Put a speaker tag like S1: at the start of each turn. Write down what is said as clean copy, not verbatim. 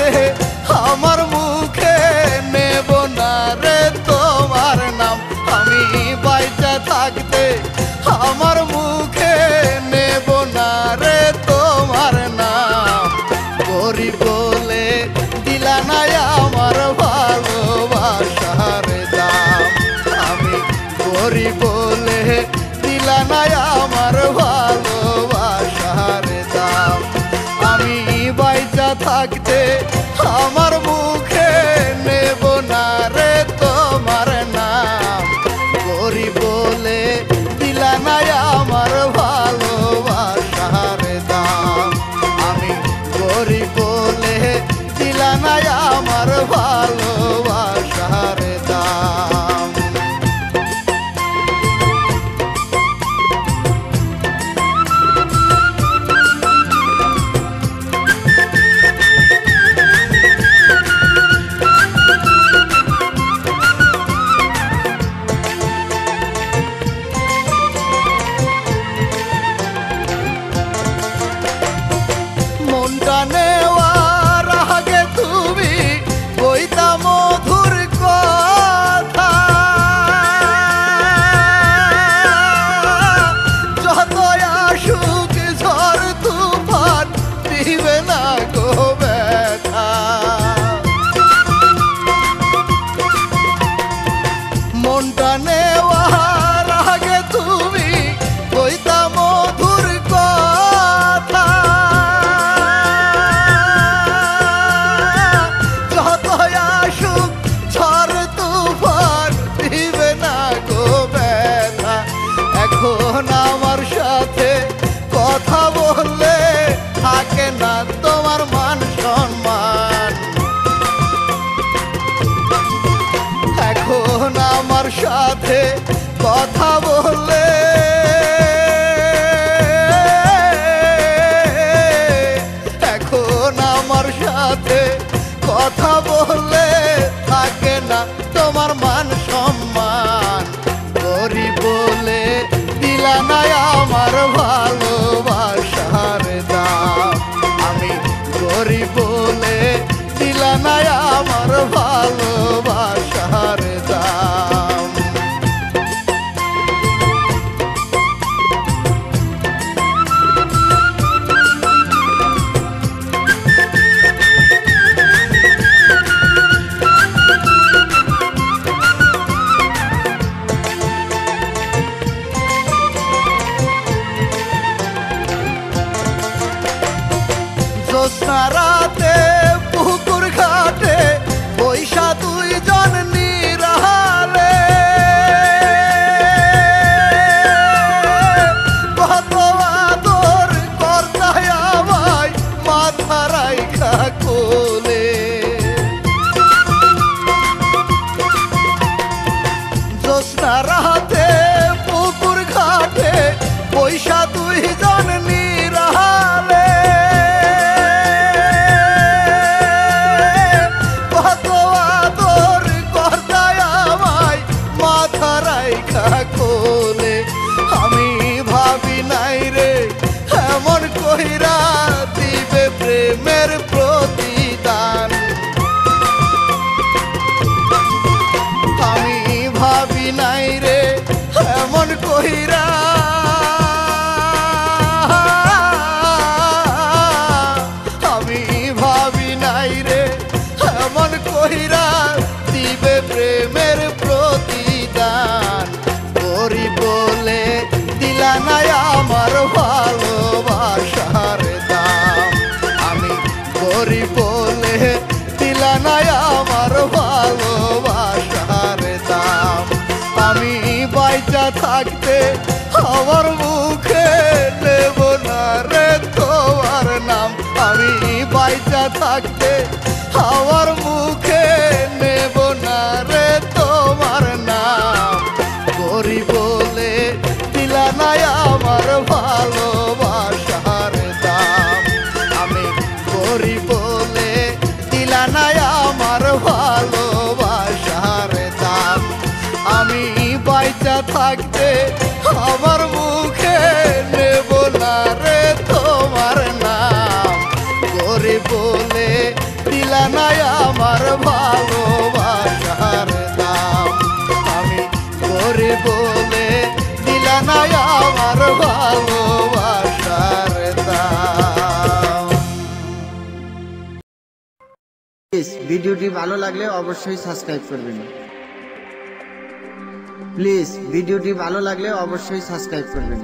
S1: থাকতে আমার মুখে নেব না রে তোমার নাম। আমি বাইচা থাকতে আমার মুখে নেব না রে তোমার নাম। গরিব বলে দিলা না আমার ভালোবাসার দাম। আমি গরিব বলে দিলা না আমার ভালোবাসার দাম। আমি বাইচা থাকতে আমার মুখে নেব না রে তোমার নাম। গরিব বলে দিলা না আমার ভালোবাসার দাম। আমি গরিব বলে দিলা না আমার ভালোবাসার দাম। মনটা নেওয়ার আগে তুমি কইতা মধুর কথা। যত আসুক ঝড় তুফান দিবে না গো ব্যথা। মনটা নেওয়ার আগে তুমি কইতা মধুর কথা। যত আসুক ঝড় তুফান দিবে না গো ব্যথা। এখন আমার সাথে কথা বললে থাকে না তোমার মান সম্মান। এখন আমার সাথে কথা বললে এখন আমার সাথে কথা বললে থাকে না তোমার মান সম্মান। গরিব বলে দিলা না আমার ভালোবাসার দাম। আমি গরিব বলে দিলা না আমার ভালোবাসার দাম। জ্যোৎস্না রাতে পুকুর ঘাটে বৈশা দুইজন নিরাহারে। কত আদর করতাই আমায় মাথা রাইখা কোলে। জ্যোৎস্না রাতে পুকুর ঘাটে বৈশা দুইজন নিরাহারে। কোলে আমি ভাবি নাই রে এমন কইরা দিবে প্রেমের প্রতিদান। আমি ভাবি নাই রে এমন কইরা আমি ভাবি নাই রে এমন কইরা দিবে প্রেমের প্রতিদান। গরিব বলে দিলা না আমার ভালোবাসার দাম। আমি গরিব বলে দিলা না আমার ভালোবাসার দাম। আমি বাইচা থাকতে আমার মুখে নেব না রে তোমার নাম। আমি বাইচা থাকতে আমার মুখে নেব না রে তোমার নাম। গরিব বলে দিলা না আমার ভালোবাসার দাম। আমি গরিব বলে দিলা না আমার ভালোবাসার দাম। আমি বাইচা থাকতে আমার মুখে নেব না রে তোমার নাম। গরিব বলে দিলা
S2: ভিডিওটি ভালো লাগলে অবশ্যই সাবস্ক্রাইব করবেন। প্লিজ ভিডিওটি ভালো লাগলে অবশ্যই সাবস্ক্রাইব করবেন।